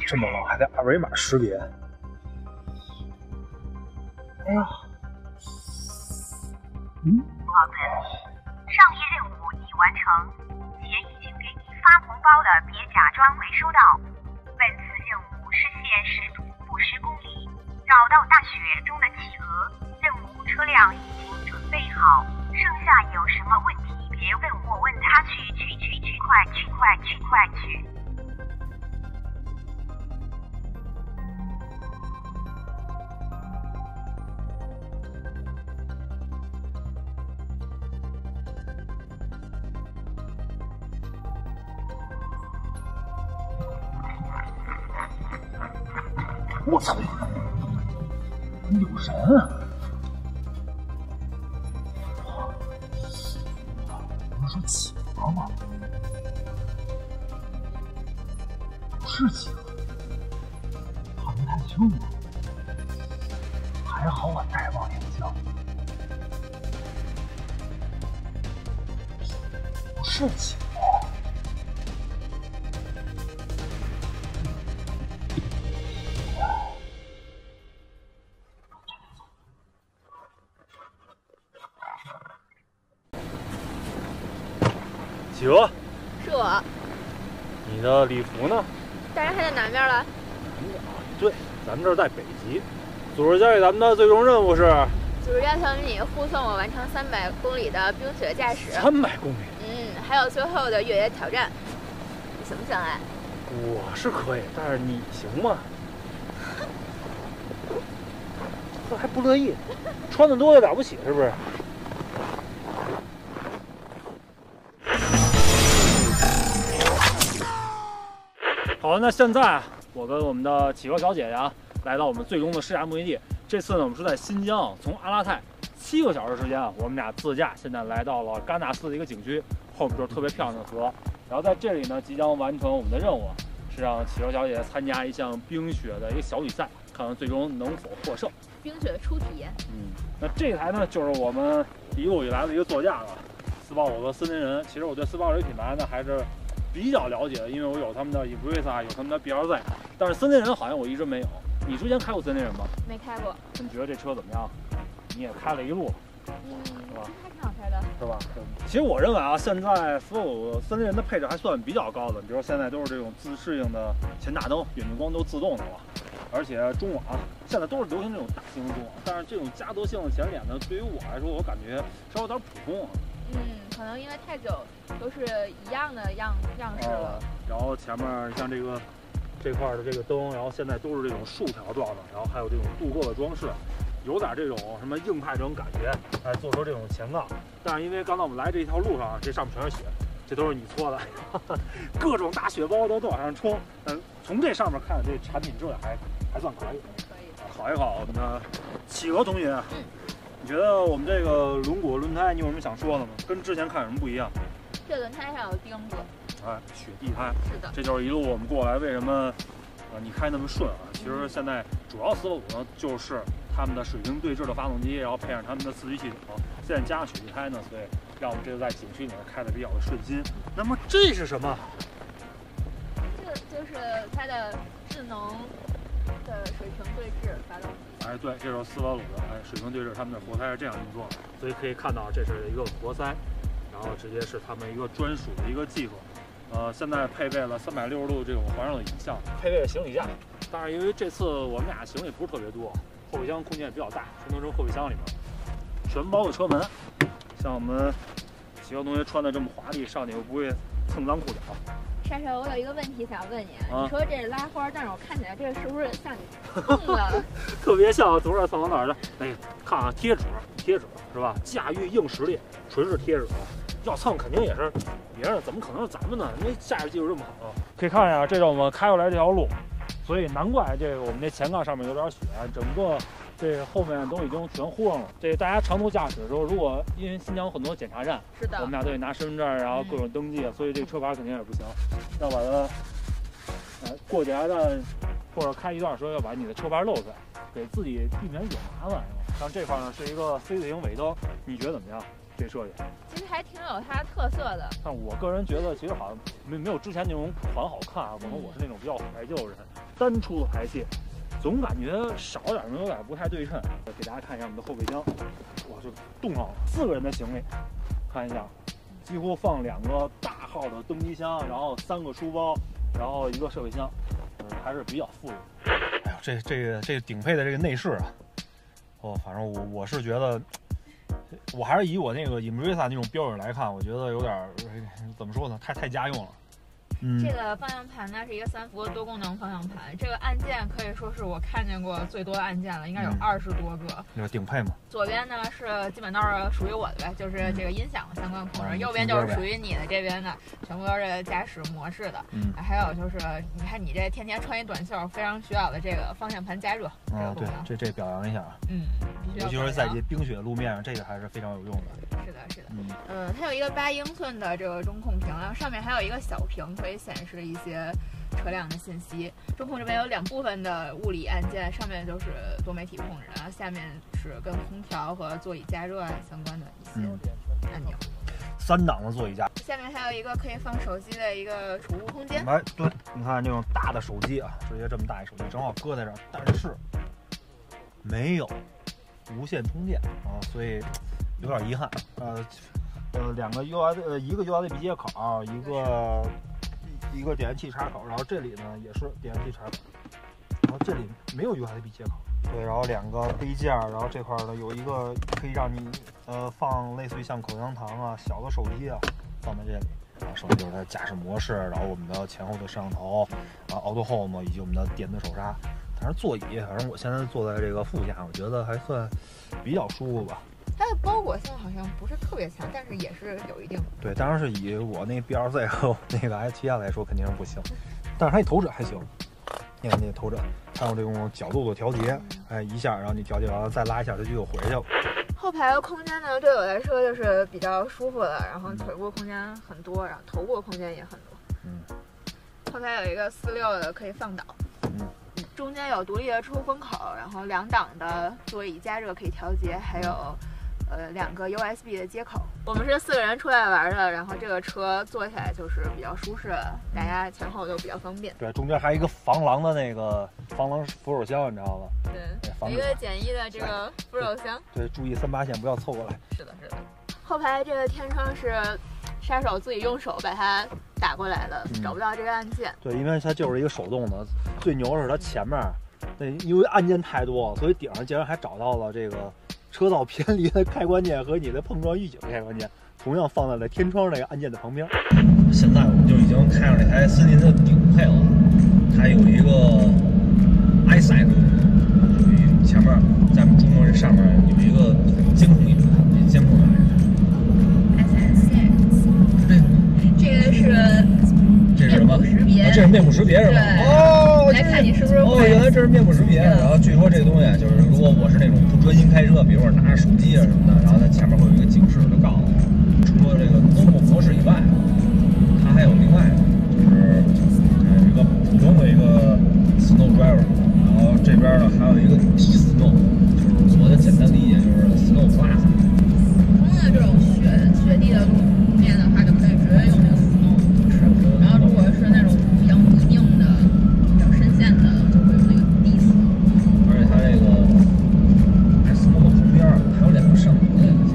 这么冷还得二维码识别。哎呀，上一任务已完成，且已经给你发红包的别假装没收到。本次任务实现时速不10公里，找到大雪中的企鹅。任务车辆已经准备好，剩下有什么问题别问我，问他去，快去！我操！有人啊！不是说企鹅吗？不是企鹅，看不太清楚。还好我戴望远镜。不是企鹅。企鹅，是我。你的礼服呢？当然还在南边了。对，咱们这儿在北极。组织交给咱们的最终任务是，组织要求你护送我完成300公里的冰雪驾驶。300公里？还有最后的越野挑战。你行不行啊？我是可以，但是你行吗？这还不乐意，穿的多就了不起是不是？好，那现在我跟我们的企鹅小姐姐啊，来到我们最终的试驾目的地。这次呢，我们是在新疆，从阿拉泰7个小时时间啊，我们俩自驾，现在来到了甘纳斯的一个景区，后面就是特别漂亮的河。然后在这里呢，即将完成我们的任务，是让企鹅小姐姐参加一项冰雪的一个小比赛，看看最终能否获胜。冰雪初体验。那这台呢，就是我们一路以来的一个座驾了，斯巴鲁和森林人。其实我对斯巴鲁品牌呢还是比较了解的，因为我有他们的 Impreza， 有他们的 BRZ， 但是森林人好像我一直没有。你之前开过森林人吗？没开过。你觉得这车怎么样？你也开了一路，是吧？还挺好开的，是吧？其实我认为啊，现在所有森林人的配置还算比较高的，比如说现在都是这种自适应的前大灯、远近光都自动的了，而且中网现在都是流行这种大型的中网，但是这种家族性的前脸呢，对于我来说，我感觉稍微有点普通啊。可能因为太久都是一样的样式了。然后前面像这块的这个灯，然后现在都是这种竖条状的，然后还有这种镀铬的装饰，有点这种什么硬派这种感觉，来做出这种前杠。但是因为刚才我们来这一条路上，这上面全是雪，这都是你搓的，各种大雪包都往上冲。从这上面看，这产品质量还算可以。考一考我们的企鹅同学，你觉得我们这个轮毂轮胎，你有什么想说的吗？跟之前看有什么不一样？这轮胎上有钉子。雪地胎。是的。这就是一路我们过来为什么你开那么顺啊？其实现在主要思路呢，就是他们的水平对置的发动机，然后配上他们的四驱系统，现在加上雪地胎呢，所以让我们这个在景区里面开的比较的顺心。那么这是什么？这就是它的智能的水平对置发动机。对，这就是斯巴鲁的水平对置，他们的活塞是这样运作的，所以可以看到这是一个活塞，然后直接是他们一个专属的一个技术。现在配备了360度这种环绕的影像，配备了行李架。但是因为这次我们俩行李不是特别多，后备箱空间也比较大，全都是后备箱里面全包的车门。像我们企鹅同学穿的这么华丽，上去又不会蹭脏裤脚。莎莎，我有一个问题想问你，你说这是拉花，但是我看起来这个是不是像你蹭的？特别像从这儿蹭到那儿的。看啊，贴纸是吧？驾驭硬实力，纯是贴纸。要蹭肯定也是别人，怎么可能是咱们呢？因为驾驶技术这么好，可以看一下，这是我们开过来这条路，所以难怪这个我们这前杠上面有点雪，整个这后面都已经全糊上了。这大家长途驾驶的时候，如果因为新疆有很多检查站，是的，我们俩都得拿身份证，然后各种登记，所以这个车牌肯定也不行，要把它过检查站或者开一段时候要把你的车牌露出来，给自己避免惹麻烦。像这块呢是一个 C 字形尾灯，你觉得怎么样？这设计。其实还挺有它特色的。但我个人觉得，其实好像没有之前那种款好看啊。可能我是那种比较怀旧的人，单出的排气，总感觉少点，有点不太对称。给大家看一下我们的后备箱，哇，就冻上了，4个人的行李，看一下，几乎放2个大号的登机箱，然后3个书包，然后1个设备箱，还是比较富裕。哎呦，这个顶配的这个内饰啊，反正我是觉得。我还是以我那个 Impreza 那种标准来看，我觉得有点怎么说呢，太家用了。这个方向盘呢是一个3幅多功能方向盘，这个按键可以说是我看见过最多的按键了，应该有20多个。那个顶配嘛。左边呢是基本都是属于我的呗，就是这个音响相关控制；右边就是属于你的这边的，全部都是驾驶模式的。还有就是你看你这天天穿一短袖，非常需要的这个方向盘加热。对，这表扬一下啊。尤其是在这冰雪路面上，这个还是非常有用的。是的。它有一个8英寸的这个中控屏，然后上面还有一个小屏，可以显示一些车辆的信息。中控这边有2部分的物理按键，上面就是多媒体控制，然后下面是跟空调和座椅加热相关的一些按钮。3档的座椅加。下面还有一个可以放手机的一个储物空间。对，你看这种大的手机啊，直接这么大一手机正好搁在这儿，但是没有无线充电啊，所以有点遗憾。2个一个 USB 接口，一个点烟器插口，然后这里呢也是点烟器插口，然后这里没有 USB 接口。对，然后2个杯架，然后这块呢有一个可以让你放类似于像口香糖啊、小的手机啊放在这里。然后剩下就是它驾驶模式，然后我们的前后的摄像头，然后 Auto Home 以及我们的电子手刹。但是座椅，反正我现在坐在这个副驾，我觉得还算比较舒服吧。它的包裹性好像不是特别强，但是也是有一定。对，当然是以我那 BRZ 和那个 H7来说，肯定是不行。但是它那头枕还行，你看那头枕，还有这种角度的调节，一下，然后你调节完了再拉一下，它就又回去了。后排的空间呢，对我来说就是比较舒服的，然后腿部空间很多，然后头部空间也很多。后排有一个46的可以放倒。中间有独立的出风口，然后2档的座椅加热可以调节，还有2个 USB 的接口。我们是4个人出来玩的，然后这个车坐起来就是比较舒适，大家前后都比较方便。对，中间还有一个防狼的那个防狼扶手箱，你知道吗？对，一个简易的这个扶手箱。对，注意3八线不要凑过来。是的。后排这个天窗是杀手自己用手把它打过来的，找不到这个按键。对，因为它就是一个手动的。最牛的是它前面，因为按键太多了，所以顶上竟然还找到了这个车道偏离的开关键和你的碰撞预警开关键，同样放在了天窗这个按键的旁边。现在我们就已经开上这台森林的顶配了，它有一个 EyeSight， 前面在我们中国这上面有一个监控仪，监控的。这个是。这是什么？这是面部识别是吧？来看你是不是原来这是面部识别。然后据说这个东西就是，如果我是那种不专心开车，比如说拿着手机啊什么的，然后它前面会有一个警示，就告诉我。除了这个 Normal 模式以外，它还有另外就是一个普通的一个 Snow Driver， 然后这边呢还有一个 Deep Snow， 就是我的简单理解就是 Snow Plus。普通的这种雪地的路面的话，就可以直接用这个 Snow 模式。然后如果是那种比较泥泞的、比较深陷的，就会用那个Deep Snow。而且它这个 Snow 的旁边还有2个摄像头的键，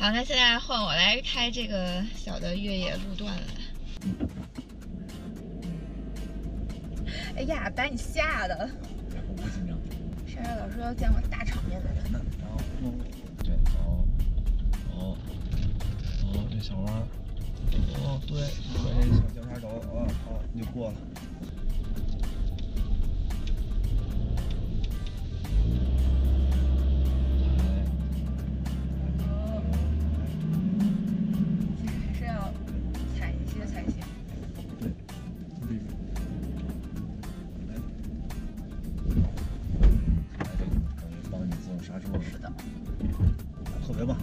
好，那现在换我来开这个小的越野路段了。哎呀，把你吓的！我不紧张。莎莎老师要见过大场面的人。然后，对，好，这小弯儿，对，这小交叉轴，好，你就过了。特别棒，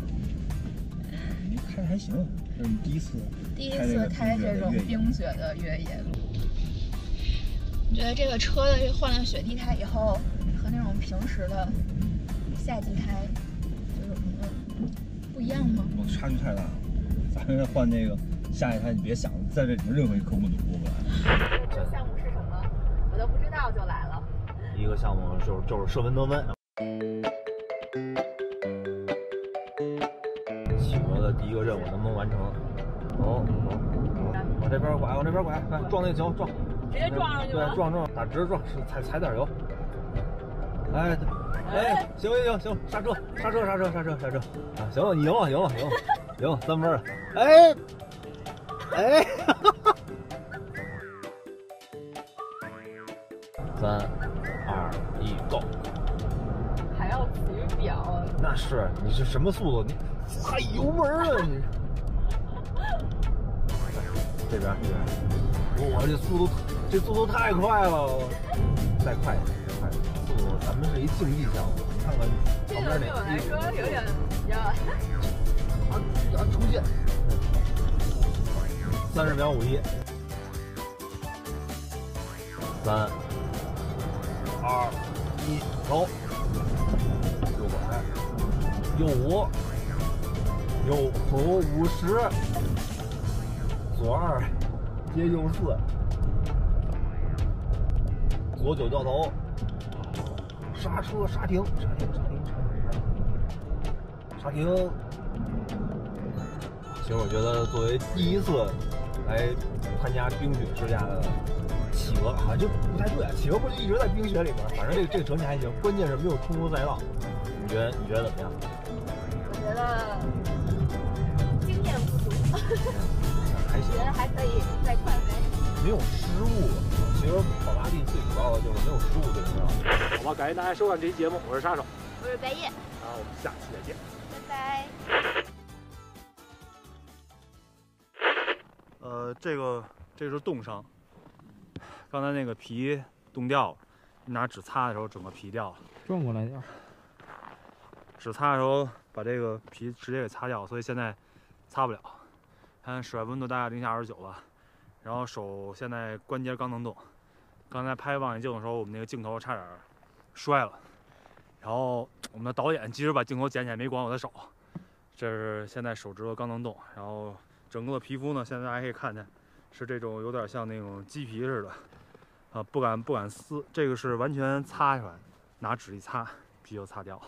你开还行，这是你第一次开这种冰雪的越野路。你觉得这个车的换了雪地胎以后，和那种平时的夏季胎有什么不一样吗？差距太大了，咱们换那个夏季胎，你别想在这里面任何一科目都过不来。这个项目是什么？我都不知道就来了。第一个项目就是射温得分。企鹅的第一个任务能不能完成？往这边拐，往这边拐，看撞那球，撞，直接撞上去了。对，撞，打直撞，踩点油。哎，行，刹车，啊，行了，你赢了，3分了。哎，3、2、1 ，Go！ 还要骑表？那是，你是什么速度？你踩油门了你！这边，哇，这速度太快了！再快一点，速度，咱们是一竞技项目，你看看旁边那。对我来说有点，你知道吧？要出现。30秒51。3、2、1，走。右拐，右5，右头50，左2，接右4，左9掉头，刹车刹停。其实我觉得作为第一次来参加冰雪试驾的企鹅好像就不太对啊，企鹅不就一直在冰雪里面？反正这个成绩还行，关键是没有冲出赛道。你觉得怎么样？我觉得经验不足，还行，觉得还可以再快飞。没有失误，其实跑拉力最主要的就是没有失误最重要。好吧，感谢大家收看这期节目，我是杀手，我是白夜，然后我们下期再见，拜拜。这是冻伤，刚才那个皮冻掉了，拿纸擦的时候整个皮掉了。转过来点，纸擦的时候把这个皮直接给擦掉，所以现在擦不了。看室外温度大概零下29吧，然后手现在关节刚能动。刚才拍望远镜的时候，我们那个镜头差点摔了，然后我们的导演及时把镜头捡起来，没管我的手。这是现在手指头刚能动，然后整个的皮肤呢，现在大家可以看见是这种有点像那种鸡皮似的，不敢撕。这个是完全擦出来的，拿纸一擦，皮就擦掉了。